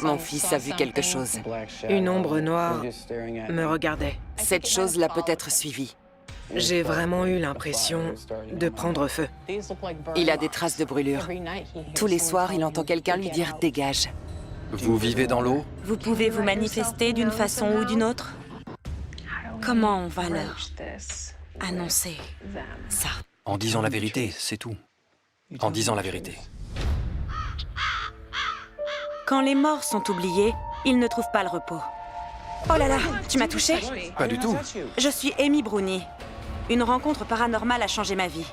Mon fils a vu quelque chose. Une ombre noire me regardait. Cette chose l'a peut-être suivi. J'ai vraiment eu l'impression de prendre feu. Il a des traces de brûlure. Tous les soirs, il entend quelqu'un lui dire « dégage ». Vous vivez dans l'eau? Vous pouvez vous manifester d'une façon ou d'une autre? Comment on va leur annoncer ça? En disant la vérité, c'est tout. En disant la vérité. Quand les morts sont oubliés, ils ne trouvent pas le repos. Oh là là, tu m'as touché? Pas du tout. Je suis Amy Bruni. Une rencontre paranormale a changé ma vie.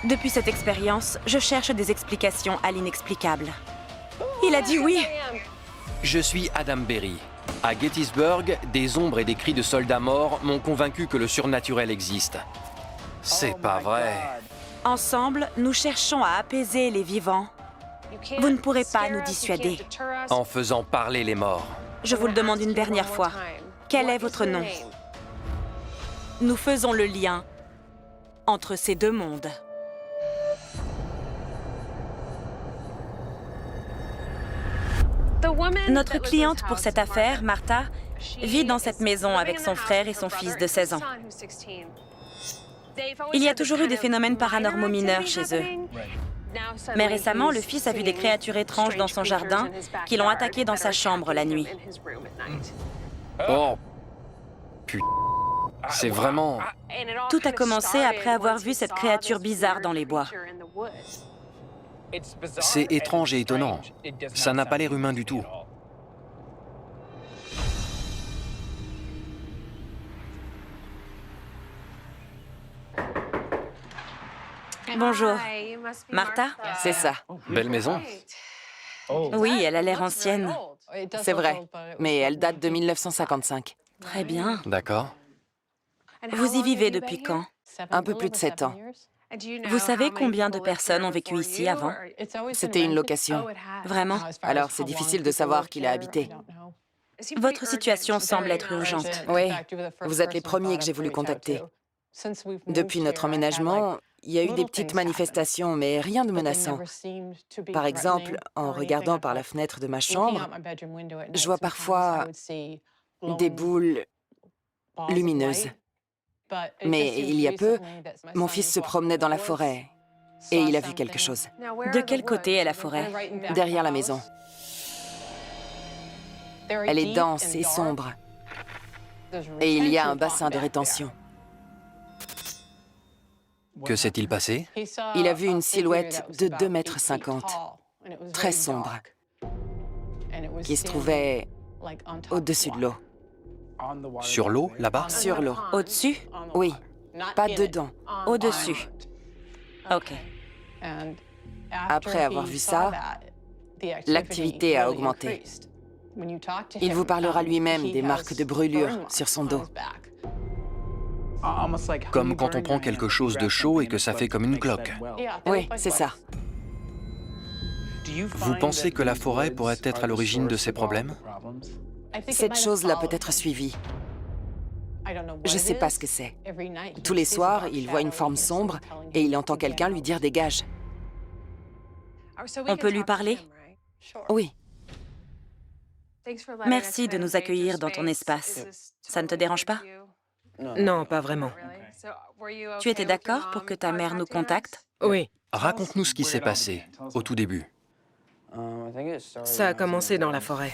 Depuis cette expérience, je cherche des explications à l'inexplicable. Il a dit oui. Je suis Adam Berry. À Gettysburg, des ombres et des cris de soldats morts m'ont convaincu que le surnaturel existe. C'est pas vrai. Ensemble, nous cherchons à apaiser les vivants. Vous ne pourrez pas nous dissuader. En faisant parler les morts. Je vous le demande une dernière fois. Quel est votre nom? Nous faisons le lien entre ces deux mondes. Notre cliente pour cette affaire, Martha, vit dans cette maison avec son frère et son fils de 16 ans. Il y a toujours eu des phénomènes paranormaux mineurs chez eux. Mais récemment, le fils a vu des créatures étranges dans son jardin qui l'ont attaqué dans sa chambre la nuit. Oh, putain. C'est vraiment... Tout a commencé après avoir vu cette créature bizarre dans les bois. C'est étrange et étonnant. Ça n'a pas l'air humain du tout. Bonjour. Martha? C'est ça. Belle maison. Oui, elle a l'air ancienne. C'est vrai, mais elle date de 1955. Très bien. D'accord. Vous y vivez depuis quand? Un peu plus de 7 ans. Vous savez combien de personnes ont vécu ici avant? C'était une location. Vraiment? Alors c'est difficile de savoir qui l'a habité. Votre situation semble être urgente. Oui, vous êtes les premiers que j'ai voulu contacter. Depuis notre emménagement, il y a eu des petites manifestations, mais rien de menaçant. Par exemple, en regardant par la fenêtre de ma chambre, je vois parfois des boules lumineuses. Mais il y a peu, mon fils se promenait dans la forêt et il a vu quelque chose. De quel côté est la forêt? Derrière la maison. Elle est dense et sombre. Et il y a un bassin de rétention. Que s'est-il passé? Il a vu une silhouette de 2,50 m, très sombre, qui se trouvait au-dessus de l'eau. Sur l'eau, là-bas? Sur l'eau. Au-dessus? Oui, pas dedans. Au-dessus. Ok. Après avoir vu ça, l'activité a augmenté. Il vous parlera lui-même des marques de brûlure sur son dos. Comme quand on prend quelque chose de chaud et que ça fait comme une cloque. Oui, c'est ça. Vous pensez que la forêt pourrait être à l'origine de ces problèmes? Cette chose l'a peut-être suivi. Je ne sais pas ce que c'est. Tous les soirs, il voit une forme sombre et il entend quelqu'un lui dire « dégage ». On peut lui parler? Oui. Merci de nous accueillir dans ton espace. Ça ne te dérange pas? Non, pas vraiment. Tu étais d'accord pour que ta mère nous contacte? Oui, Raconte-nous ce qui s'est passé, au tout début. ça a commencé dans la forêt.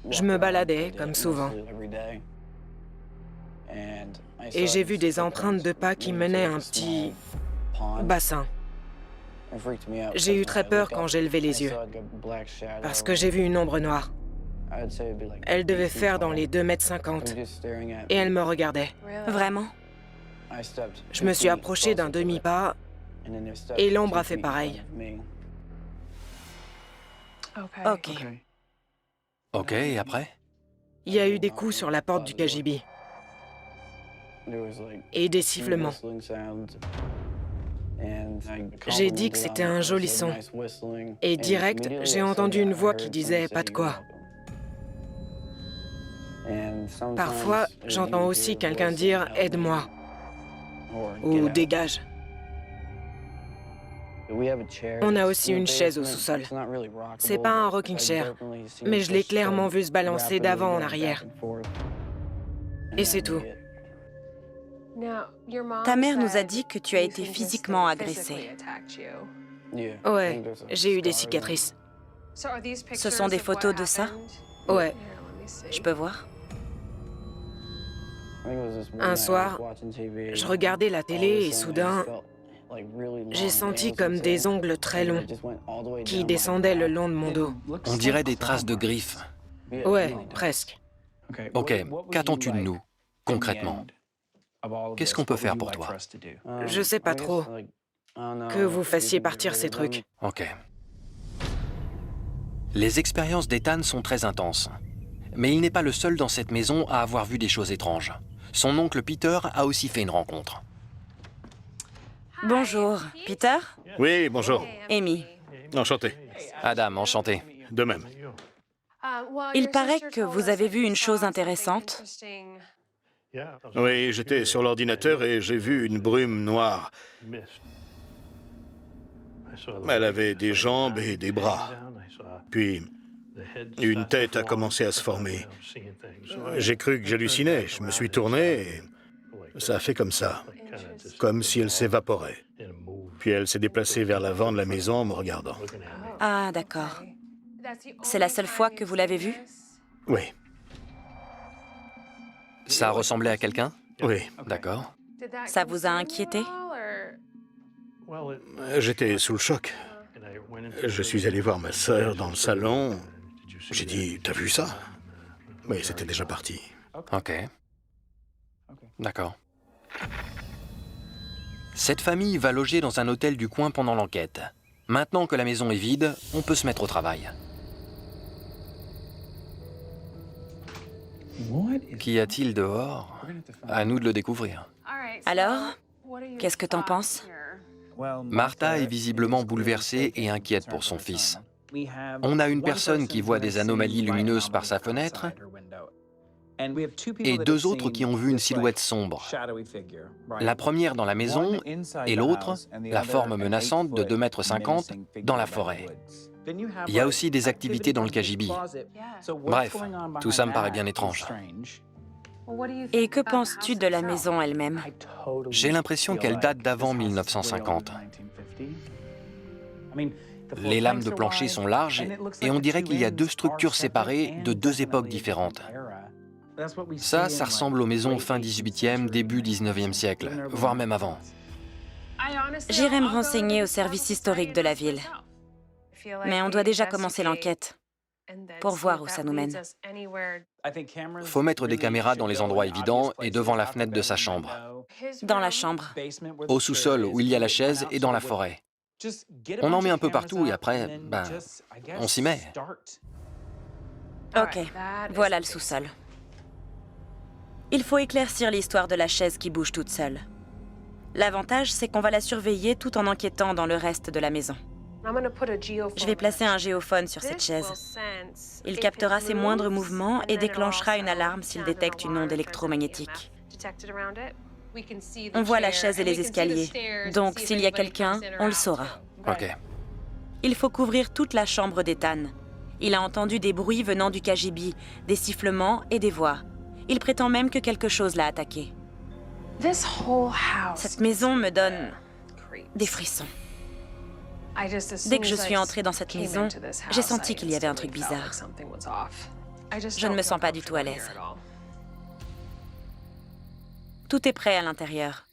Je me baladais, comme souvent. Et j'ai vu des empreintes de pas qui menaient à un petit bassin. J'ai eu très peur quand j'ai levé les yeux, parce que j'ai vu une ombre noire. Elle devait faire dans les 2,50 m, et elle me regardait. Vraiment? Je me suis approché d'un demi-pas, et l'ombre a fait pareil. Ok. Ok, et après? Il y a eu des coups sur la porte du KGB, et des sifflements. J'ai dit que c'était un joli son, et direct, j'ai entendu une voix qui disait « pas de quoi ». Parfois, j'entends aussi quelqu'un dire « aide-moi » ou « dégage ». On a aussi une chaise au sous-sol. C'est pas un rocking chair, mais je l'ai clairement vu se balancer d'avant en arrière. Et c'est tout. Ta mère nous a dit que tu as été physiquement agressée. Ouais, j'ai eu des cicatrices. Ce sont des photos de ça? Ouais. Je peux voir? Un soir, je regardais la télé et soudain, j'ai senti comme des ongles très longs qui descendaient le long de mon dos. On dirait des traces de griffes. Ouais, presque. Ok, qu'attends-tu de nous, concrètement? Qu'est-ce qu'on peut faire pour toi? Je sais pas trop. Que vous fassiez partir ces trucs. Ok. Les expériences d'Ethan sont très intenses. Mais il n'est pas le seul dans cette maison à avoir vu des choses étranges. Son oncle Peter a aussi fait une rencontre. Bonjour, Peter? Oui, bonjour. Amy. Enchanté. Adam, enchanté. De même. Il paraît que vous avez vu une chose intéressante. Oui, j'étais sur l'ordinateur et j'ai vu une brume noire. Elle avait des jambes et des bras. Puis, une tête a commencé à se former. J'ai cru que j'hallucinais. Je me suis tourné et ça a fait comme ça. Comme si elle s'évaporait. Puis elle s'est déplacée vers l'avant de la maison en me regardant. Ah, d'accord. C'est la seule fois que vous l'avez vue? Oui, Ça ressemblait à quelqu'un? oui. D'accord. Ça vous a inquiété? J'étais sous le choc. Je suis allé voir ma sœur dans le salon. J'ai dit, t'as vu ça? Mais c'était déjà parti. Ok. D'accord. Cette famille va loger dans un hôtel du coin pendant l'enquête. Maintenant que la maison est vide, on peut se mettre au travail. Qu'y a-t-il dehors? À nous de le découvrir. Alors, qu'est-ce que t'en penses? Martha est visiblement bouleversée et inquiète pour son fils. On a une personne qui voit des anomalies lumineuses par sa fenêtre et deux autres qui ont vu une silhouette sombre. La première dans la maison et l'autre, la forme menaçante de 2,50 m dans la forêt. Il y a aussi des activités dans le cagibi. Bref, tout ça me paraît bien étrange. Et que penses-tu de la maison elle-même? J'ai l'impression qu'elle date d'avant 1950. Les lames de plancher sont larges et on dirait qu'il y a deux structures séparées de deux époques différentes. Ça ressemble aux maisons fin 18e, début 19e siècle, voire même avant. J'irai me renseigner au service historique de la ville. Mais on doit déjà commencer l'enquête pour voir où ça nous mène. Faut mettre des caméras dans les endroits évidents et devant la fenêtre de sa chambre. Dans la chambre. Au sous-sol où il y a la chaise et dans la forêt. On en met un peu partout et après, on s'y met. Ok, voilà le sous-sol. Il faut éclaircir l'histoire de la chaise qui bouge toute seule. L'avantage, c'est qu'on va la surveiller tout en enquêtant dans le reste de la maison. Je vais placer un géophone sur cette chaise. Il captera ses moindres mouvements et déclenchera une alarme s'il détecte une onde électromagnétique. On voit la chaise et les escaliers, donc s'il y a quelqu'un, on le saura. Ok. Il faut couvrir toute la chambre d'Ethan. Il a entendu des bruits venant du cagibi, des sifflements et des voix. Il prétend même que quelque chose l'a attaqué. Cette maison me donne des frissons. Dès que je suis entrée dans cette maison, j'ai senti qu'il y avait un truc bizarre. Je ne me sens pas du tout à l'aise. Tout est prêt à l'intérieur.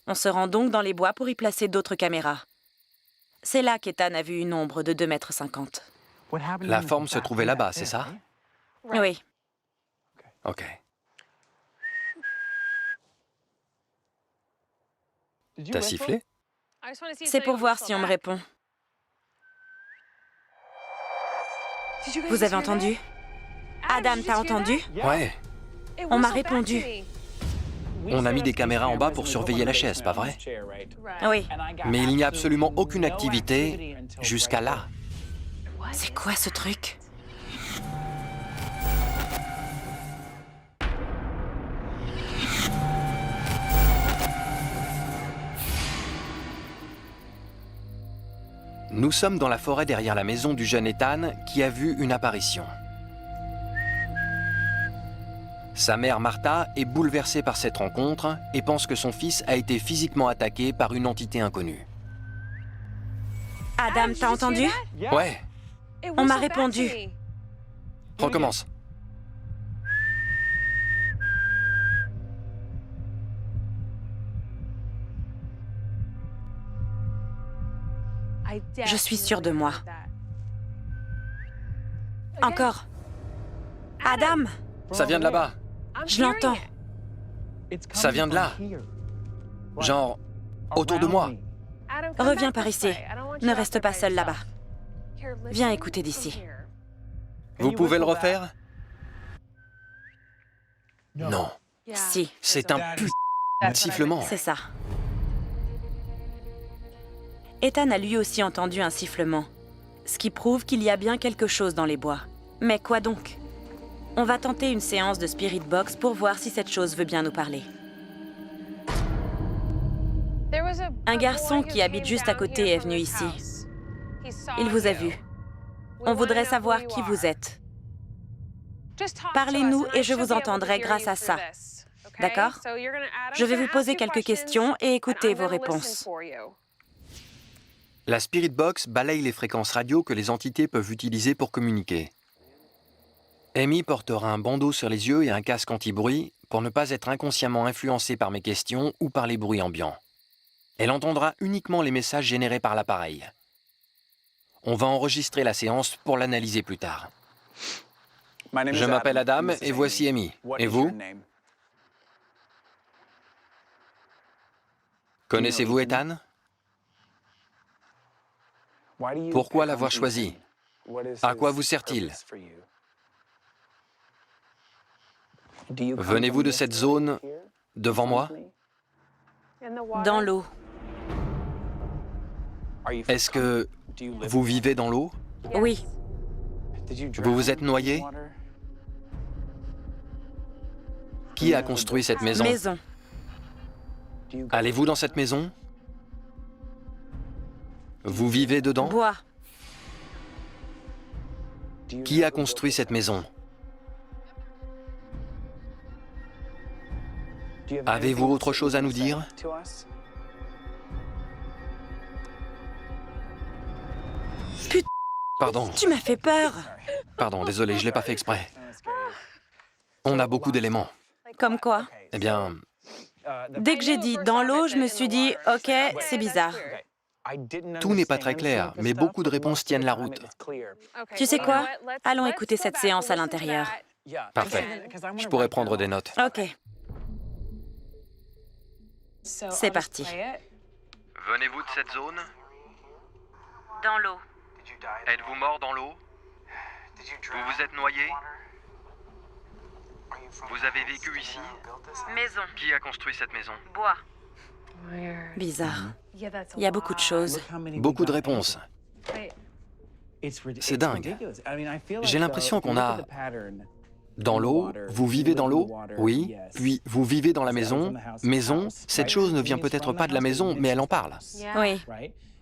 On se rend donc dans les bois pour y placer d'autres caméras. C'est là qu'Ethan a vu une ombre de 2,50 m. La forme se trouvait là-bas, c'est ça? Oui. Ok. T'as sifflé? C'est pour voir si on me répond. Vous avez entendu? Adam, t'as entendu? Ouais. On m'a répondu. On a mis des caméras en bas pour surveiller la chaise, pas vrai? Oui. Mais il n'y a absolument aucune activité jusqu'à là. C'est quoi ce truc? Nous sommes dans la forêt derrière la maison du jeune Ethan qui a vu une apparition. Sa mère Martha est bouleversée par cette rencontre et pense que son fils a été physiquement attaqué par une entité inconnue. Adam, t'as entendu? Ouais, On m'a répondu. recommence. Je suis sûre de moi. Encore. Adam, Ça vient de là-bas. je l'entends. Ça vient de là. Genre, autour de moi. Reviens par ici. Ne reste pas seul là-bas. Viens écouter d'ici. Vous pouvez le refaire? Non, Si, c'est un putain de sifflement. c'est ça. Ethan a lui aussi entendu un sifflement, ce qui prouve qu'il y a bien quelque chose dans les bois. Mais quoi donc? On va tenter une séance de Spirit Box pour voir si cette chose veut bien nous parler. Un garçon qui habite juste à côté est venu ici. Il vous a vu. On voudrait savoir qui vous êtes. Parlez-nous et je vous entendrai grâce à ça. D'accord? Je vais vous poser quelques questions et écouter vos réponses. La Spirit Box balaye les fréquences radio que les entités peuvent utiliser pour communiquer. Amy portera un bandeau sur les yeux et un casque anti-bruit pour ne pas être inconsciemment influencée par mes questions ou par les bruits ambiants. Elle entendra uniquement les messages générés par l'appareil. On va enregistrer la séance pour l'analyser plus tard. Je m'appelle Adam et voici Amy. Et vous? Connaissez-vous Ethan? Pourquoi l'avoir choisi? À quoi vous sert-il? Venez-vous de cette zone devant moi? Dans l'eau. Est-ce que vous vivez dans l'eau? Oui. Vous vous êtes noyé? Qui a construit cette maison? Maison. Allez-vous dans cette maison? Vous vivez dedans? Bois. Qui a construit cette maison? Avez-vous autre chose à nous dire? Putain, Pardon, tu m'as fait peur. pardon, désolé, je l'ai pas fait exprès. On a beaucoup d'éléments. Comme quoi? Eh bien, Dès que j'ai dit dans l'eau, je me suis dit, ok, c'est bizarre. tout n'est pas très clair, mais beaucoup de réponses tiennent la route. Tu sais quoi? Allons écouter cette séance à l'intérieur. Parfait. Je pourrais prendre des notes. Ok, c'est parti. Venez-vous de cette zone? Dans l'eau. Êtes-vous mort dans l'eau? Vous vous êtes noyé? Vous avez vécu ici? Maison. Qui a construit cette maison? Bois. Bizarre. Il y a beaucoup de choses. Beaucoup de réponses. C'est dingue. J'ai l'impression qu'on a... Dans l'eau, vous vivez dans l'eau? Oui. Puis vous vivez dans la maison? Maison, cette chose ne vient peut-être pas de la maison, mais elle en parle. Oui,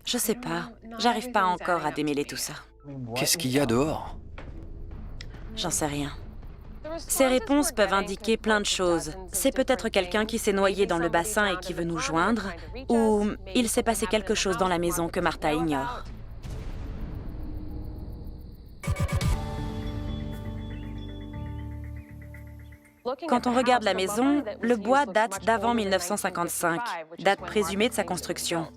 je sais pas. J'arrive pas encore à démêler tout ça. Qu'est-ce qu'il y a dehors? J'en sais rien. Ces réponses peuvent indiquer plein de choses. C'est peut-être quelqu'un qui s'est noyé dans le bassin et qui veut nous joindre, ou il s'est passé quelque chose dans la maison que Martha ignore. Quand on regarde la maison, le bois date d'avant 1955, date présumée de sa construction.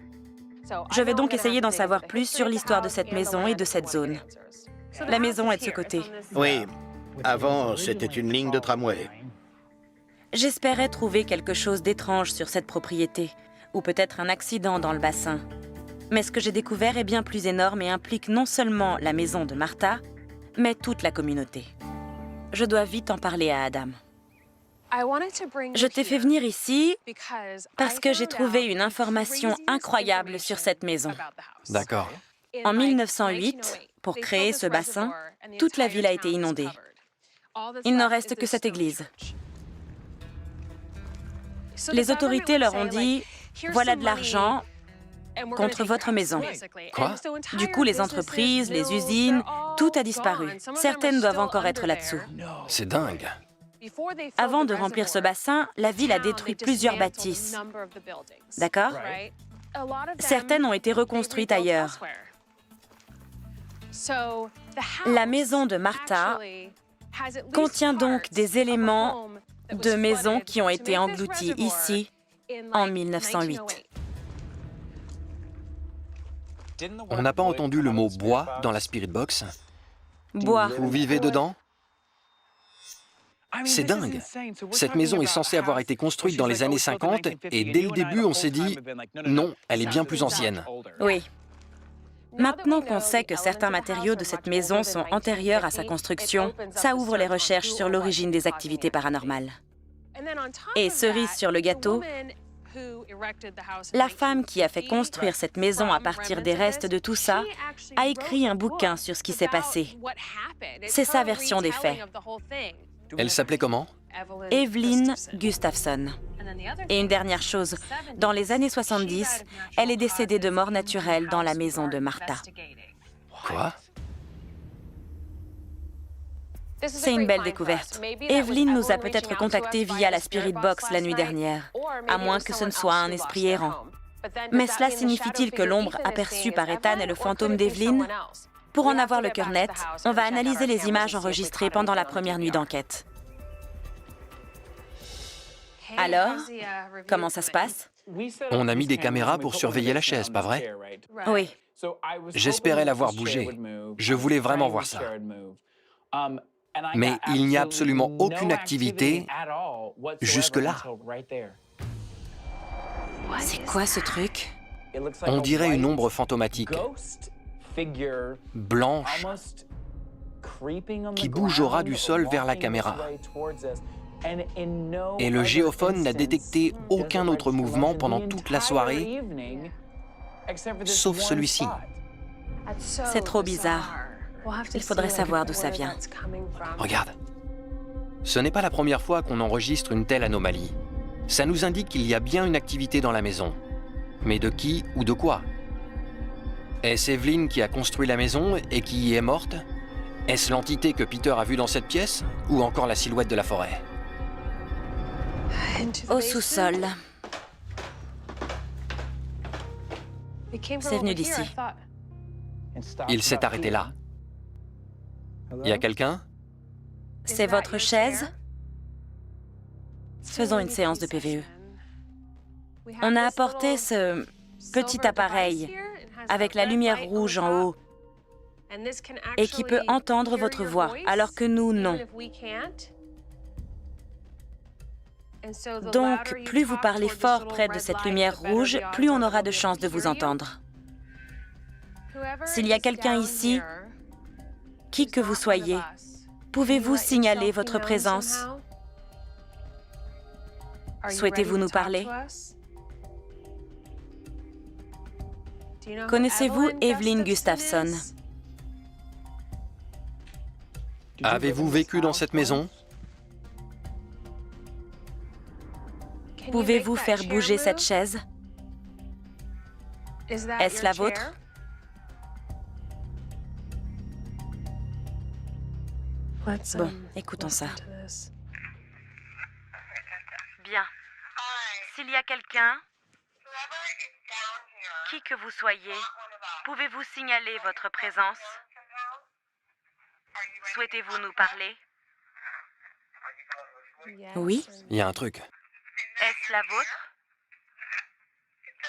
Je vais donc essayer d'en savoir plus sur l'histoire de cette maison et de cette zone. La maison est de ce côté. Oui, avant, c'était une ligne de tramway. J'espérais trouver quelque chose d'étrange sur cette propriété, ou peut-être un accident dans le bassin. Mais ce que j'ai découvert est bien plus énorme et implique non seulement la maison de Martha, mais toute la communauté. Je dois vite en parler à Adam. Je t'ai fait venir ici parce que j'ai trouvé une information incroyable sur cette maison. D'accord. En 1908, pour créer ce bassin, toute la ville a été inondée. Il n'en reste que cette église. Les autorités leur ont dit « Voilà de l'argent, contre votre maison. Quoi? Du coup, les entreprises, les usines, tout a disparu. Certaines doivent encore être là-dessous. C'est dingue. Avant de remplir ce bassin, la ville a détruit plusieurs bâtisses. D'accord? Certaines ont été reconstruites ailleurs. La maison de Martha contient donc des éléments de maisons qui ont été engloutis ici en 1908. On n'a pas entendu le mot bois dans la Spirit Box. Bois. Vous vivez dedans? C'est dingue. Cette maison est censée avoir été construite dans les années 50 et dès le début, on s'est dit « Non, elle est bien plus ancienne. » Oui. Maintenant qu'on sait que certains matériaux de cette maison sont antérieurs à sa construction, ça ouvre les recherches sur l'origine des activités paranormales. Et cerise sur le gâteau, la femme qui a fait construire cette maison à partir des restes de tout ça a écrit un bouquin sur ce qui s'est passé. C'est sa version des faits. Elle s'appelait comment? Evelyn Gustafson. Et une dernière chose, dans les années 70, elle est décédée de mort naturelle dans la maison de Martha. Quoi? C'est une belle découverte. Evelyn nous a peut-être contactés via la Spirit Box la nuit dernière, à moins que ce ne soit un esprit errant. Mais cela signifie-t-il que l'ombre aperçue par Ethan est le fantôme d'Evelyn? Pour en avoir le cœur net, on va analyser les images enregistrées pendant la première nuit d'enquête. Alors, comment ça se passe? On a mis des caméras pour surveiller la chaise, pas vrai? Oui. J'espérais la voir bouger. Je voulais vraiment voir ça. Mais il n'y a absolument aucune activité jusque-là. C'est quoi ce truc? On dirait une ombre fantomatique, blanche, qui bouge au ras du sol vers la caméra. Et le géophone n'a détecté aucun autre mouvement pendant toute la soirée, sauf celui-ci. C'est trop bizarre. Il faudrait savoir d'où ça vient. Regarde. Ce n'est pas la première fois qu'on enregistre une telle anomalie. Ça nous indique qu'il y a bien une activité dans la maison. Mais de qui ou de quoi? Est-ce Evelyn qui a construit la maison et qui y est morte? Est-ce l'entité que Peter a vue dans cette pièce? Ou encore la silhouette de la forêt? Au sous-sol. C'est venu d'ici. Il s'est arrêté là. Y a quelqu'un? C'est votre chaise? Faisons une séance de PVE. On a apporté ce petit appareil avec la lumière rouge en haut et qui peut entendre votre voix, alors que nous, non. Donc, plus vous parlez fort près de cette lumière rouge, plus on aura de chances de vous entendre. S'il y a quelqu'un ici, qui que vous soyez, pouvez-vous signaler votre présence? Souhaitez-vous nous parler? Connaissez-vous Evelyn Gustafson? Avez-vous vécu dans cette maison? Pouvez-vous faire bouger cette chaise? Est-ce la vôtre? Bon, écoutons ça. Bien. S'il y a quelqu'un, qui que vous soyez, pouvez-vous signaler votre présence? Souhaitez-vous nous parler? Oui. Il y a un truc. Est-ce la vôtre?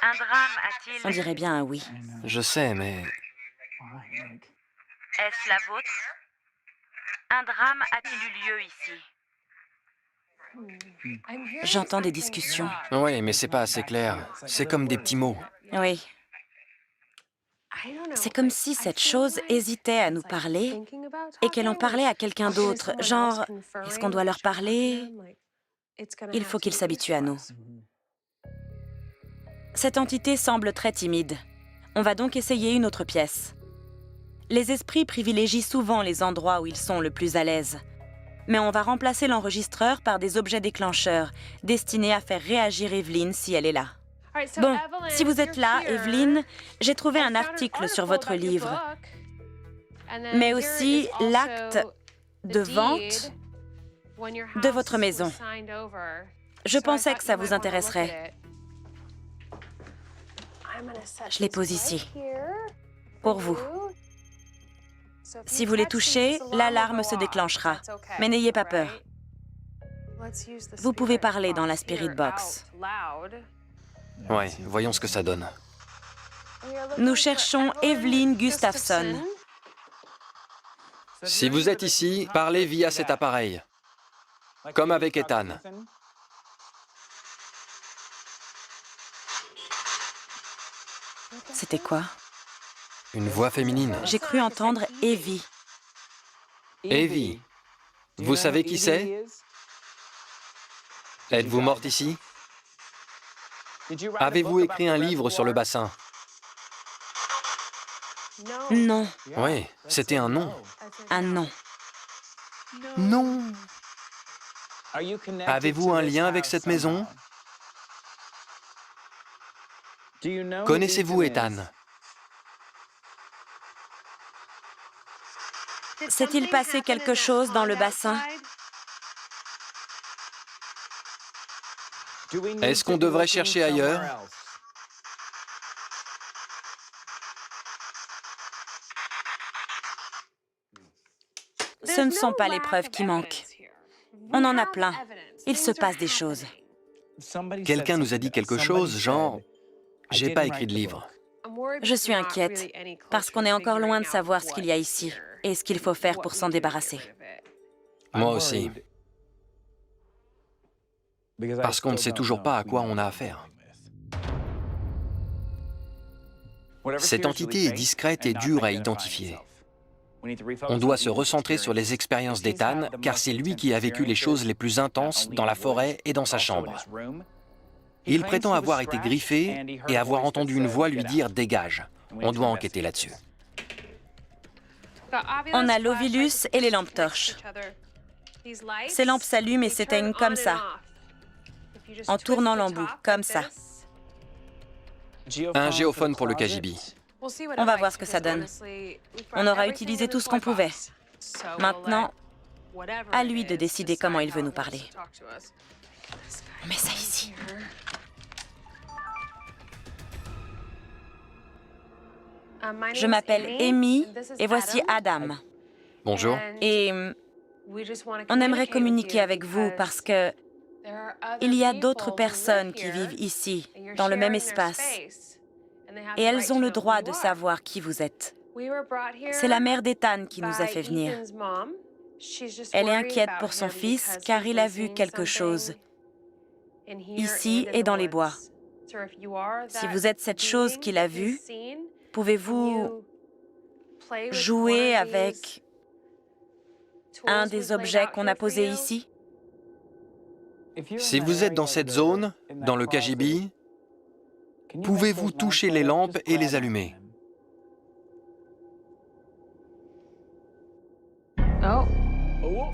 Un drame a-t-il... On dirait bien un oui. Je sais, mais... Est-ce la vôtre? Un drame a-t-il eu lieu ici? J'entends des discussions. Oui, mais c'est pas assez clair. C'est comme des petits mots. Oui. C'est comme si cette chose hésitait à nous parler et qu'elle en parlait à quelqu'un d'autre. Genre, est-ce qu'on doit leur parler? Il faut qu'ils s'habituent à nous. Cette entité semble très timide. On va donc essayer une autre pièce. Les esprits privilégient souvent les endroits où ils sont le plus à l'aise. Mais on va remplacer l'enregistreur par des objets déclencheurs, destinés à faire réagir Evelyn si elle est là. Bon, si vous êtes là, Evelyn, j'ai trouvé un article sur votre livre, mais aussi l'acte de vente de votre maison. Je pensais que ça vous intéresserait. Je les pose ici, pour vous. Si vous les touchez, l'alarme se déclenchera, mais n'ayez pas peur. Vous pouvez parler dans la Spirit Box. Ouais, voyons ce que ça donne. Nous cherchons Evelyn Gustafson. Si vous êtes ici, parlez via cet appareil, comme avec Ethan. C'était quoi? Une voix féminine. J'ai cru entendre Evie. Evie, vous savez qui c'est? Êtes-vous morte ici? Avez-vous écrit un livre sur le bassin? Non, Oui, c'était un nom. un non. Non. Avez-vous un lien avec cette maison? Connaissez-vous Ethan? S'est-il passé quelque chose dans le bassin? Est-ce qu'on devrait chercher ailleurs? Ce ne sont pas les preuves qui manquent. On en a plein. Il se passe des choses. Quelqu'un nous a dit quelque chose, genre « J'ai pas écrit de livre ». Je suis inquiète, parce qu'on est encore loin de savoir ce qu'il y a ici et ce qu'il faut faire pour s'en débarrasser. Moi aussi. Parce qu'on ne sait toujours pas à quoi on a affaire. Cette entité est discrète et dure à identifier. On doit se recentrer sur les expériences d'Ethan, car c'est lui qui a vécu les choses les plus intenses dans la forêt et dans sa chambre. Il prétend avoir été griffé et avoir entendu une voix lui dire « Dégage ». On doit enquêter là-dessus. On a l'Ovilus et les lampes torches. Ces lampes s'allument et s'éteignent comme ça, en tournant l'embout, comme ça. Un géophone pour le KGB. On va voir ce que ça donne. On aura utilisé tout ce qu'on pouvait. Maintenant, à lui de décider comment il veut nous parler. On met ça ici. Je m'appelle Amy et voici Adam. Bonjour. Et on aimerait communiquer avec vous parce que il y a d'autres personnes qui vivent ici, dans le même espace, et elles ont le droit de savoir qui vous êtes. C'est la mère d'Ethan qui nous a fait venir. Elle est inquiète pour son fils car il a vu quelque chose, ici et dans les bois. Si vous êtes cette chose qu'il a vue, pouvez-vous jouer avec un des objets qu'on a posés ici? Si vous êtes dans cette zone, dans le KGB, pouvez-vous toucher les lampes et les allumer?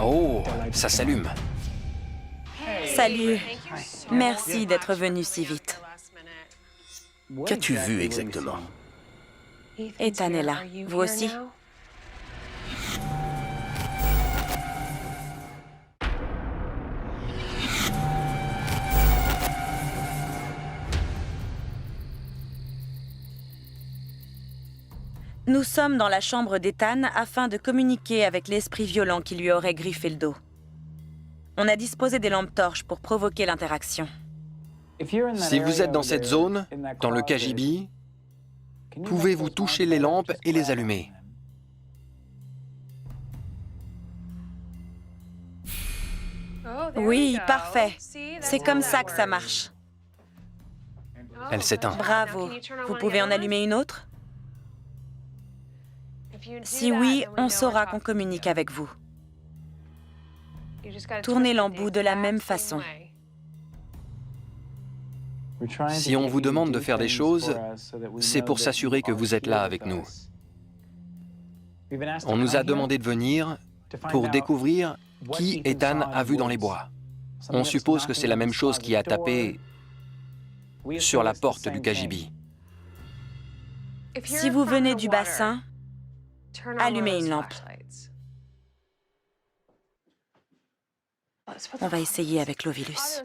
Oh, ça s'allume. Salut. Merci d'être venu si vite. Qu'as-tu vu exactement? Ethan est là. Vous aussi? Nous sommes dans la chambre d'Ethan afin de communiquer avec l'esprit violent qui lui aurait griffé le dos. On a disposé des lampes torches pour provoquer l'interaction. Si vous êtes dans cette zone, dans le KGB, pouvez-vous toucher les lampes et les allumer? Oui, parfait. C'est comme ça que ça marche. Elle s'éteint. Bravo. Vous pouvez en allumer une autre? Si oui, on saura qu'on communique avec vous. Tournez l'embout de la même façon. Si on vous demande de faire des choses, c'est pour s'assurer que vous êtes là avec nous. On nous a demandé de venir pour découvrir qui Ethan a vu dans les bois. On suppose que c'est la même chose qui a tapé sur la porte du KGB. Si vous venez du bassin, allumez une lampe. On va essayer avec l'Ovilus.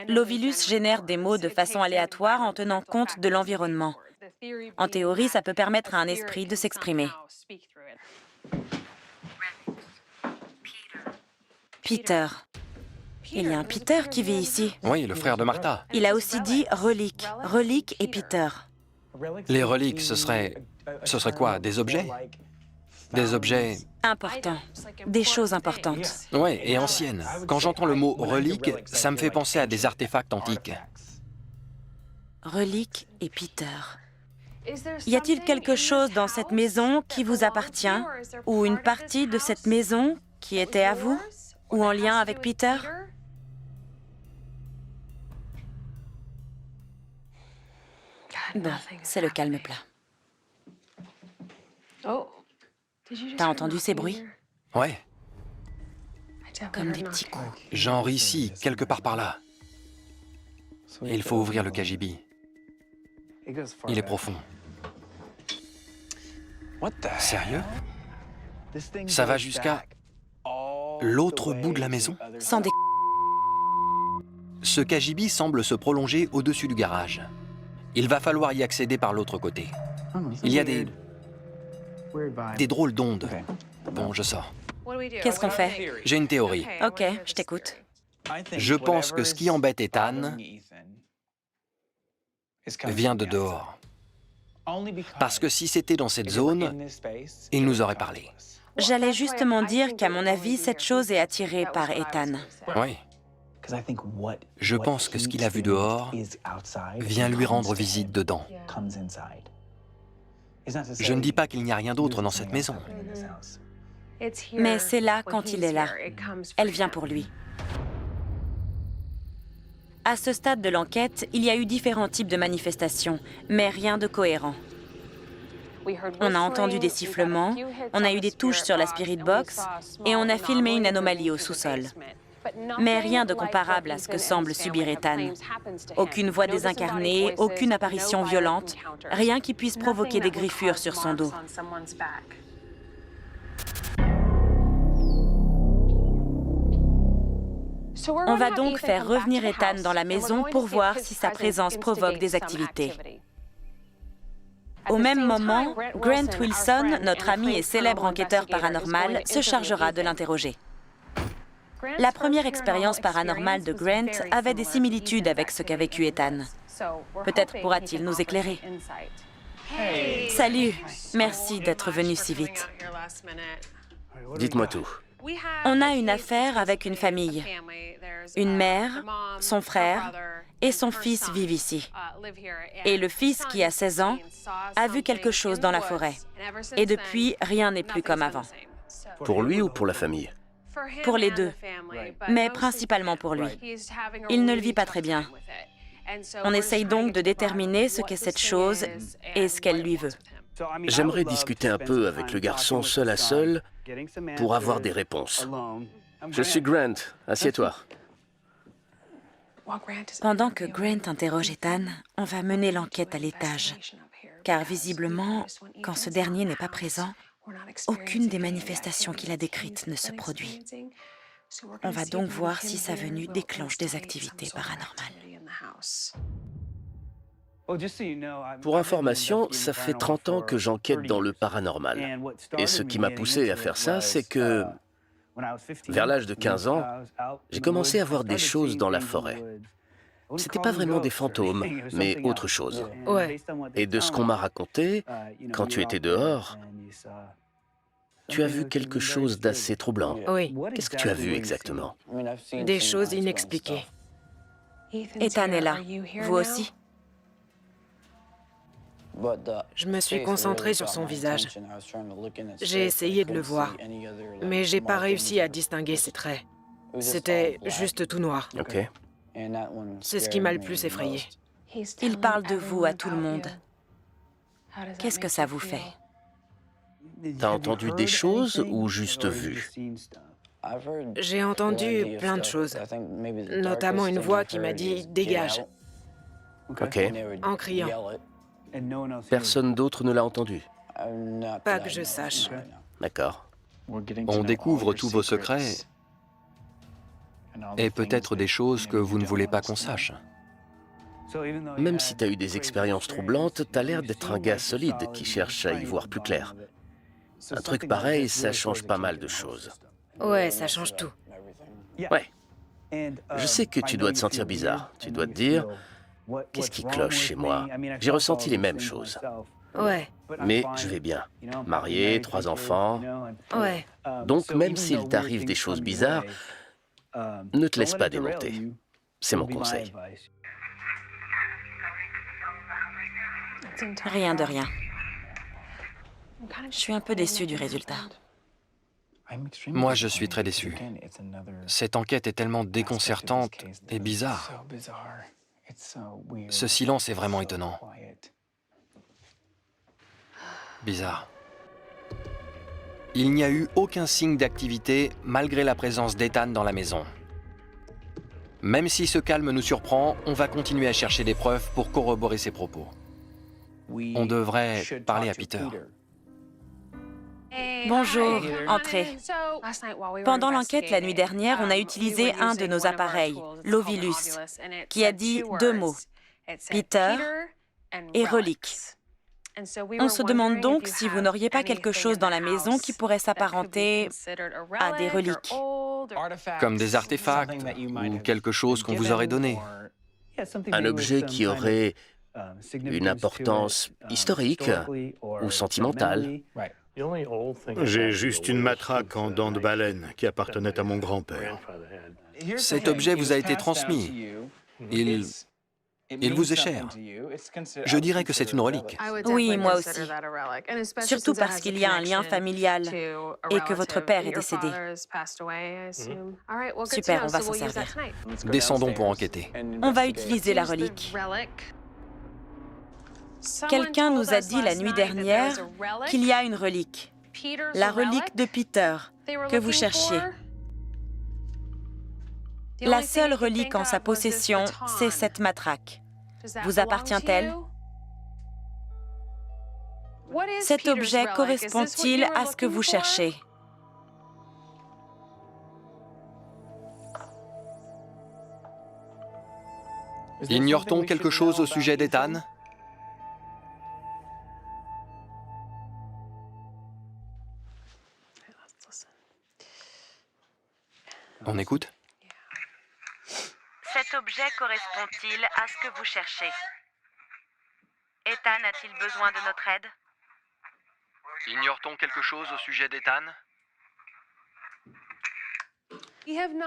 L'Ovilus génère des mots de façon aléatoire en tenant compte de l'environnement. En théorie, ça peut permettre à un esprit de s'exprimer. Peter. Il y a un Peter qui vit ici. Oui, le frère de Martha. Il a aussi dit relique. Relique et Peter. Les reliques, ce serait quoi? Des objets? Des objets... Importants. Des choses importantes. Ouais, et anciennes. Quand j'entends le mot relique, ça me fait penser à des artefacts antiques. Relique et Peter. Y a-t-il quelque chose dans cette maison qui vous appartient? Ou une partie de cette maison qui était à vous? Ou en lien avec Peter? Bon, c'est le calme plat. T'as entendu ces bruits? Ouais, Comme des petits coups. genre ici, quelque part par là. Il faut ouvrir le KGB. Il est profond. Sérieux? Ça va jusqu'à l'autre bout de la maison? Sans des... Ce KGB semble se prolonger au-dessus du garage. Il va falloir y accéder par l'autre côté. Il y a des drôles d'ondes. Bon, je sors. Qu'est-ce qu'on fait? J'ai une théorie. Ok, je t'écoute. Je pense que ce qui embête Ethan vient de dehors. Parce que si c'était dans cette zone, il nous aurait parlé. J'allais justement dire qu'à mon avis, cette chose est attirée par Ethan. Oui. Je pense que ce qu'il a vu dehors vient lui rendre visite dedans. Je ne dis pas qu'il n'y a rien d'autre dans cette maison. Mais c'est là quand il est là. Elle vient pour lui. À ce stade de l'enquête, il y a eu différents types de manifestations, mais rien de cohérent. On a entendu des sifflements, on a eu des touches sur la spirit box et on a filmé une anomalie au sous-sol. Mais rien de comparable à ce que semble subir Ethan. Aucune voix désincarnée, aucune apparition violente, rien qui puisse provoquer des griffures sur son dos. On va donc faire revenir Ethan dans la maison pour voir si sa présence provoque des activités. Au même moment, Grant Wilson, notre ami et célèbre enquêteur paranormal, se chargera de l'interroger. La première expérience paranormale de Grant avait des similitudes avec ce qu'a vécu Ethan. Peut-être pourra-t-il nous éclairer. Salut, merci d'être venu si vite. Dites-moi tout. On a une affaire avec une famille. Une mère, son frère et son fils vivent ici. Et le fils, qui a 16 ans, a vu quelque chose dans la forêt. Et depuis, rien n'est plus comme avant. Pour lui ou pour la famille? Pour les deux, mais principalement pour lui. Il ne le vit pas très bien. On essaye donc de déterminer ce qu'est cette chose et ce qu'elle lui veut. J'aimerais discuter un peu avec le garçon seul à seul pour avoir des réponses. Je suis Grant, assieds-toi. Pendant que Grant interroge Ethan, on va mener l'enquête à l'étage. Car visiblement, quand ce dernier n'est pas présent, aucune des manifestations qu'il a décrites ne se produit. On va donc voir si sa venue déclenche des activités paranormales. Pour information, ça fait 30 ans que j'enquête dans le paranormal. Et ce qui m'a poussé à faire ça, c'est que, vers l'âge de 15 ans, j'ai commencé à voir des choses dans la forêt. C'était pas vraiment des fantômes, mais autre chose. Ouais. Et de ce qu'on m'a raconté, quand tu étais dehors, tu as vu quelque chose d'assez troublant. Oui, Qu'est-ce que tu as vu exactement? des choses inexpliquées. Ethan est là. Vous aussi? Je me suis concentré sur son visage. J'ai essayé de le voir, mais j'ai pas réussi à distinguer ses traits. C'était juste tout noir. Ok. C'est ce qui m'a le plus effrayé. Il parle de vous à tout le monde. Qu'est-ce que ça vous fait? T'as entendu des choses ou juste vu? J'ai entendu plein de choses, notamment une voix qui m'a dit « dégage ». Ok. en criant. Personne d'autre ne l'a entendu. Pas que je sache. D'accord. On découvre tous vos secrets et peut-être des choses que vous ne voulez pas qu'on sache. Même si t'as eu des expériences troublantes, t'as l'air d'être un gars solide qui cherche à y voir plus clair. Un truc pareil, ça change pas mal de choses. Ouais, ça change tout. Ouais. Je sais que tu dois te sentir bizarre. Tu dois te dire, qu'est-ce qui cloche chez moi? J'ai ressenti les mêmes choses. Ouais, Mais je vais bien. Marié, 3 enfants. ouais. Donc même s'il t'arrive des choses bizarres, ne te laisse pas démonter. C'est mon conseil. Rien de rien. Je suis un peu déçue du résultat. Moi, je suis très déçu. Cette enquête est tellement déconcertante et bizarre. Ce silence est vraiment étonnant. Bizarre. Il n'y a eu aucun signe d'activité malgré la présence d'Ethan dans la maison. Même si ce calme nous surprend, on va continuer à chercher des preuves pour corroborer ses propos. On devrait parler à Peter. Bonjour, entrez. Pendant l'enquête la nuit dernière, on a utilisé un de nos appareils, l'Ovilus, qui a dit 2 mots, Peter et relique. On se demande donc si vous n'auriez pas quelque chose dans la maison qui pourrait s'apparenter à des reliques. Comme des artefacts ou quelque chose qu'on vous aurait donné. Un objet qui aurait une importance historique ou sentimentale. J'ai juste une matraque en dents de baleine qui appartenait à mon grand-père. Cet objet vous a été transmis. Il vous est cher. Je dirais que c'est une relique. Oui, moi aussi. Surtout parce qu'il y a un lien familial et que votre père est décédé. Super, on va s'en servir. Descendons pour enquêter. On va utiliser la relique. Quelqu'un nous a dit la nuit dernière qu'il y a une relique. La relique de Peter, que vous cherchiez. La seule relique en sa possession, c'est cette matraque. Vous appartient-elle? Cet objet correspond-il à ce que vous cherchez? Ignore-t-on quelque chose au sujet d'Ethan? On écoute? Cet objet correspond-il à ce que vous cherchez? Ethan a-t-il besoin de notre aide? Ignore-t-on quelque chose au sujet d'Ethan?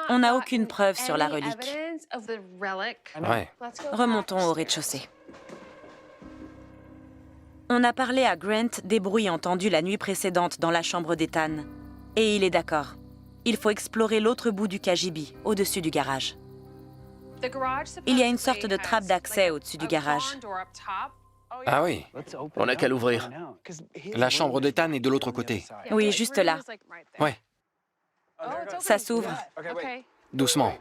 On n'a aucune preuve sur la relique. Ouais. Remontons au rez-de-chaussée. On a parlé à Grant des bruits entendus la nuit précédente dans la chambre d'Ethan. Et il est d'accord. Il faut explorer l'autre bout du cagibi, au-dessus du garage. Il y a une sorte de trappe d'accès au-dessus du garage. Ah oui, On n'a qu'à l'ouvrir. la chambre d'Ethan est de l'autre côté. Oui, juste là. Ouais, Ça s'ouvre. doucement.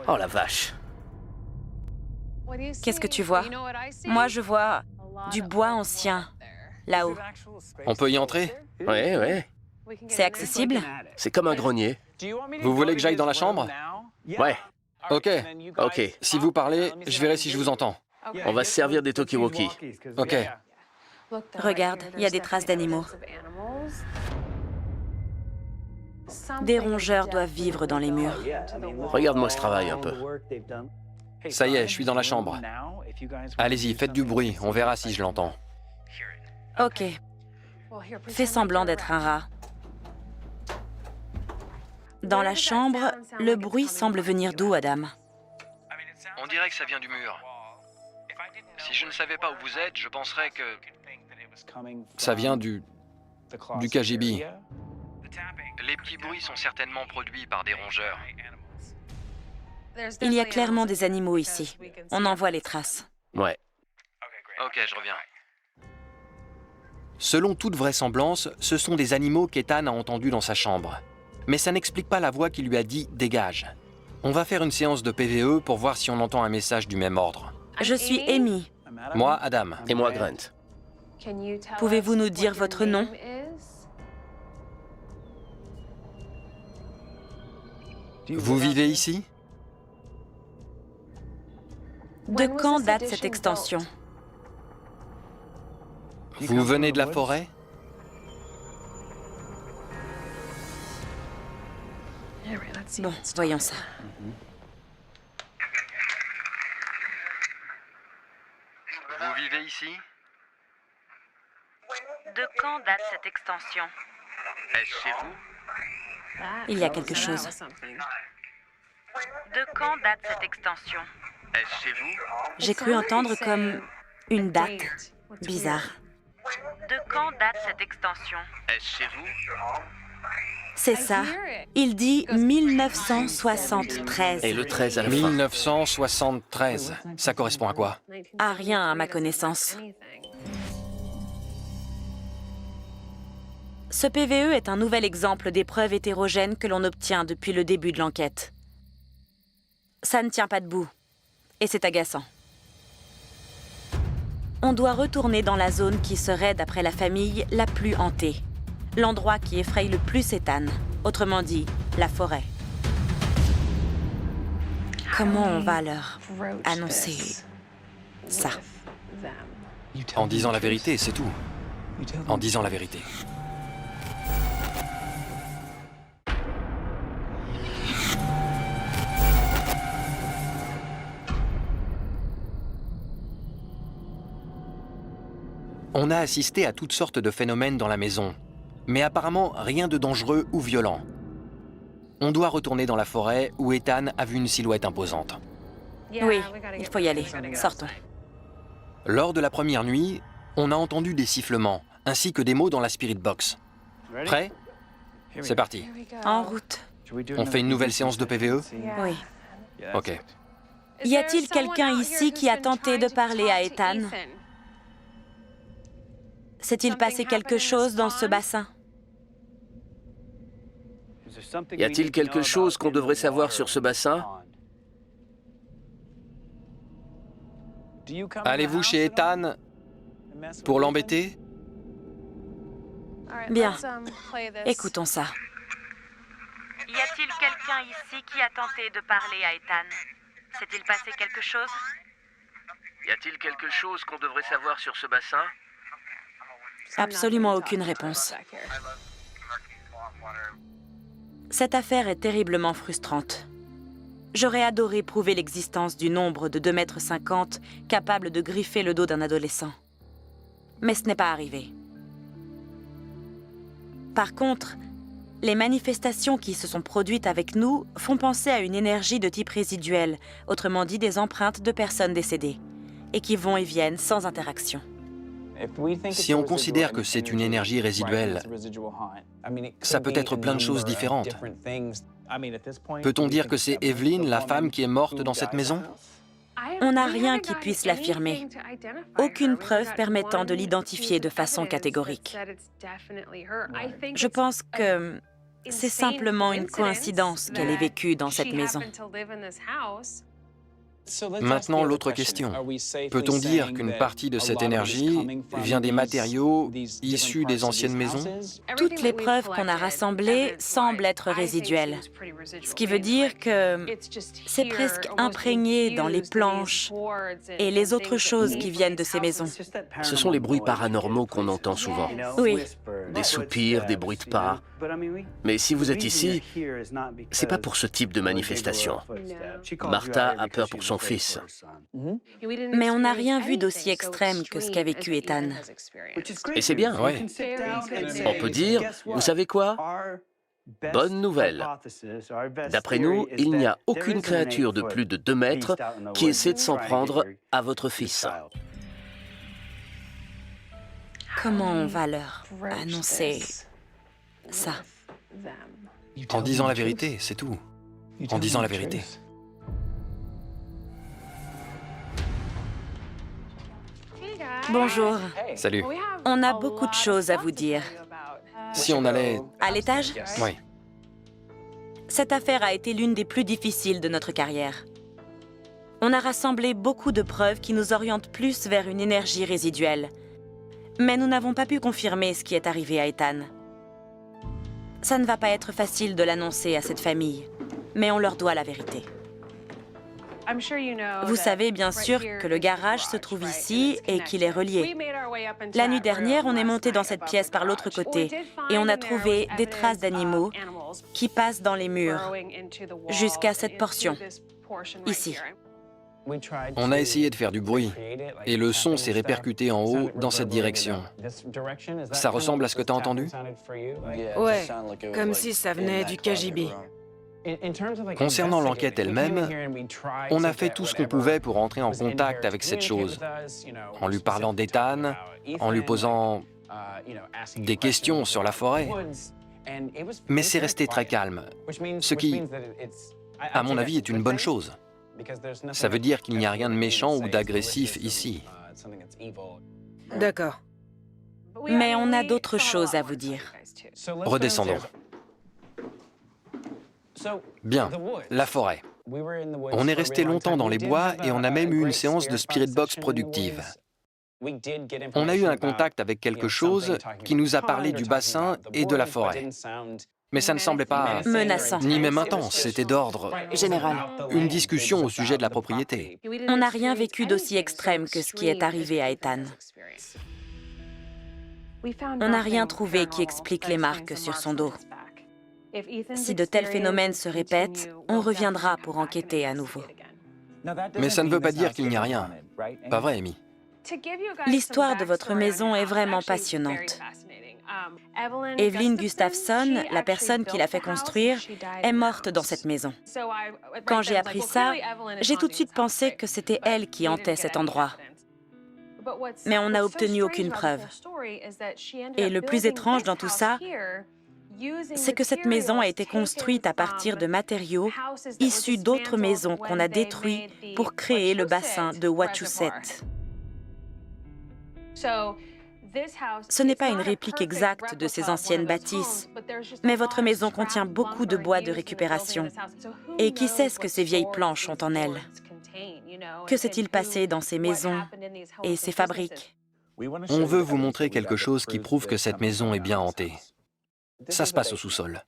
Oh la vache. Qu'est-ce que tu vois? Moi, je vois du bois ancien, là-haut. On peut y entrer? Ouais, ouais. C'est accessible? C'est comme un grenier. Vous voulez que j'aille dans la chambre? Ouais. Ok. Ok. Si vous parlez, je verrai si je vous entends. On va se servir des talkie-walkie. Ok. Regarde, il y a des traces d'animaux. Des rongeurs doivent vivre dans les murs. Regarde-moi ce travail un peu. Ça y est, je suis dans la chambre. Allez-y, faites du bruit, on verra si je l'entends. Ok. Fais semblant d'être un rat. Dans la chambre, le bruit semble venir d'où, Adam? On dirait que ça vient du mur. Si je ne savais pas où vous êtes, je penserais que ça vient du KGB. Les petits bruits sont certainement produits par des rongeurs. Il y a clairement des animaux ici. On en voit les traces. Ouais. Ok, je reviens. Selon toute vraisemblance, ce sont des animaux qu'Ethan a entendus dans sa chambre. Mais ça n'explique pas la voix qui lui a dit « dégage ». On va faire une séance de PVE pour voir si on entend un message du même ordre. Je suis Amy. Moi, Adam. Et moi, Grant. Pouvez-vous nous dire votre nom? Vous vivez ici? De quand date cette extension? Vous venez de la forêt? Bon, voyons ça. Vous vivez ici? De quand date cette extension? Est-ce chez vous? Il y a quelque chose. De quand date cette extension? Est-ce chez vous? J'ai cru entendre comme une date. Bizarre. De quand date cette extension? Est-ce chez vous? C'est ça. Il dit 1973. Et le 13 à la fin. 1973. Ça correspond à quoi? À rien à ma connaissance. Ce PVE est un nouvel exemple d'épreuve hétérogène que l'on obtient depuis le début de l'enquête. Ça ne tient pas debout. Et c'est agaçant. On doit retourner dans la zone qui serait, d'après la famille, la plus hantée. L'endroit qui effraie le plus Ethan. Autrement dit, la forêt. Comment on va leur annoncer ça? En disant la vérité, c'est tout. En disant la vérité. On a assisté à toutes sortes de phénomènes dans la maison, mais apparemment rien de dangereux ou violent. On doit retourner dans la forêt où Ethan a vu une silhouette imposante. Oui, il faut y aller. Sortons. Lors de la première nuit, on a entendu des sifflements, ainsi que des mots dans la spirit box. Prêt? C'est parti. En route. On fait une nouvelle séance de PVE? Oui. Ok. Y a-t-il quelqu'un ici qui a tenté de parler à Ethan? S'est-il passé quelque chose dans ce bassin? Y a-t-il quelque chose qu'on devrait savoir sur ce bassin? Allez-vous chez Ethan pour l'embêter? Bien. Écoutons ça. Y a-t-il quelqu'un ici qui a tenté de parler à Ethan? S'est-il passé quelque chose? Y a-t-il quelque chose qu'on devrait savoir sur ce bassin? Absolument aucune réponse. Cette affaire est terriblement frustrante. J'aurais adoré prouver l'existence du nombre de 2,50 m capable de griffer le dos d'un adolescent. Mais ce n'est pas arrivé. Par contre, les manifestations qui se sont produites avec nous font penser à une énergie de type résiduel, autrement dit des empreintes de personnes décédées, et qui vont et viennent sans interaction. Si on considère que c'est une énergie résiduelle, ça peut être plein de choses différentes. Peut-on dire que c'est Evelyn, la femme, qui est morte dans cette maison? On n'a rien qui puisse l'affirmer. Aucune preuve permettant de l'identifier de façon catégorique. Je pense que c'est simplement une coïncidence qu'elle ait vécu dans cette maison. Maintenant, l'autre question. Peut-on dire qu'une partie de cette énergie vient des matériaux issus des anciennes maisons? Toutes les preuves qu'on a rassemblées semblent être résiduelles. Ce qui veut dire que c'est presque imprégné dans les planches et les autres choses qui viennent de ces maisons. Ce sont les bruits paranormaux qu'on entend souvent. Oui. Des soupirs, des bruits de pas. Mais si vous êtes ici, c'est pas pour ce type de manifestation. Martha a peur pour son fils. Mais on n'a rien vu d'aussi extrême que ce qu'a vécu Ethan. Et c'est bien. Oui. On peut dire, vous savez quoi? Bonne nouvelle. D'après nous, il n'y a aucune créature de plus de 2 mètres qui essaie de s'en prendre à votre fils. Comment on va leur annoncer ça? En disant la vérité, c'est tout. En disant la vérité. Bonjour. Salut. On a beaucoup de choses à vous dire. Si on allait... À l'étage? Oui. Cette affaire a été l'une des plus difficiles de notre carrière. On a rassemblé beaucoup de preuves qui nous orientent plus vers une énergie résiduelle. Mais nous n'avons pas pu confirmer ce qui est arrivé à Ethan. Ça ne va pas être facile de l'annoncer à cette famille, mais on leur doit la vérité. Vous savez bien sûr que le garage se trouve ici et qu'il est relié. La nuit dernière, on est monté dans cette pièce par l'autre côté et on a trouvé des traces d'animaux qui passent dans les murs jusqu'à cette portion, ici. On a essayé de faire du bruit, et le son s'est répercuté en haut dans cette direction. Ça ressemble à ce que tu as entendu? Ouais, comme si ça venait du KGB. Concernant l'enquête elle-même, on a fait tout ce qu'on pouvait pour entrer en contact avec cette chose, en lui parlant d'Ethan, en lui posant des questions sur la forêt. Mais c'est resté très calme, ce qui, à mon avis, est une bonne chose. Ça veut dire qu'il n'y a rien de méchant ou d'agressif ici. D'accord. Mais on a d'autres choses à vous dire. Redescendons. Bien, la forêt. On est resté longtemps dans les bois et on a même eu une séance de spirit box productive. On a eu un contact avec quelque chose qui nous a parlé du bassin et de la forêt. Mais ça ne semblait pas menaçant, ni même intense, c'était d'ordre Général. une discussion au sujet de la propriété. On n'a rien vécu d'aussi extrême que ce qui est arrivé à Ethan. On n'a rien trouvé qui explique les marques sur son dos. Si de tels phénomènes se répètent, on reviendra pour enquêter à nouveau. Mais ça ne veut pas dire qu'il n'y a rien. Pas vrai, Amy? L'histoire de votre maison est vraiment passionnante. Evelyn Gustafson, la personne qui l'a fait construire, est morte dans cette maison. Quand j'ai appris ça, j'ai tout de suite pensé que c'était elle qui hantait cet endroit. Mais on n'a obtenu aucune preuve. Et le plus étrange dans tout ça, c'est que cette maison a été construite à partir de matériaux issus d'autres maisons qu'on a détruites pour créer le bassin de Wachusett. Ce n'est pas une réplique exacte de ces anciennes bâtisses, mais votre maison contient beaucoup de bois de récupération. Et qui sait ce que ces vieilles planches ont en elles? Que s'est-il passé dans ces maisons et ces fabriques? On veut vous montrer quelque chose qui prouve que cette maison est bien hantée. Ça se passe au sous-sol.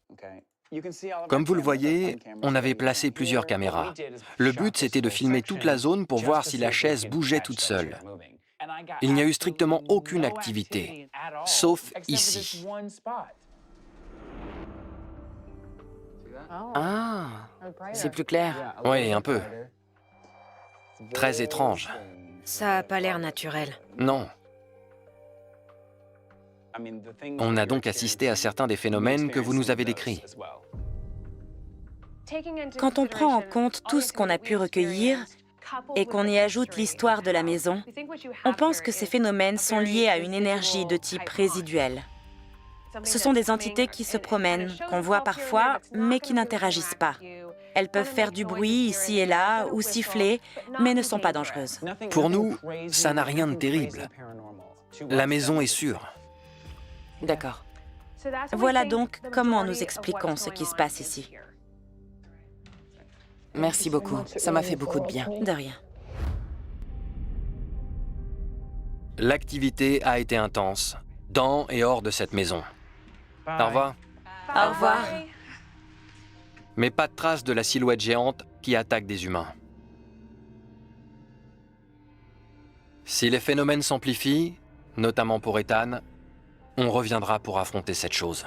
Comme vous le voyez, on avait placé plusieurs caméras. Le but, c'était de filmer toute la zone pour voir si la chaise bougeait toute seule. Il n'y a eu strictement aucune activité, sauf ici. Ah, c'est plus clair. Oui, un peu. Très étrange. Ça a pas l'air naturel. Non. On a donc assisté à certains des phénomènes que vous nous avez décrits. Quand on prend en compte tout ce qu'on a pu recueillir et qu'on y ajoute l'histoire de la maison, on pense que ces phénomènes sont liés à une énergie de type résiduel. Ce sont des entités qui se promènent, qu'on voit parfois, mais qui n'interagissent pas. Elles peuvent faire du bruit ici et là, ou siffler, mais ne sont pas dangereuses. Pour nous, ça n'a rien de terrible. La maison est sûre. D'accord. Voilà donc comment nous expliquons ce qui se passe ici. Merci beaucoup. Ça m'a fait beaucoup de bien. De rien. L'activité a été intense, dans et hors de cette maison. Au revoir. Au revoir. Mais pas de trace de la silhouette géante qui attaque des humains. Si les phénomènes s'amplifient, notamment pour Ethan, on reviendra pour affronter cette chose.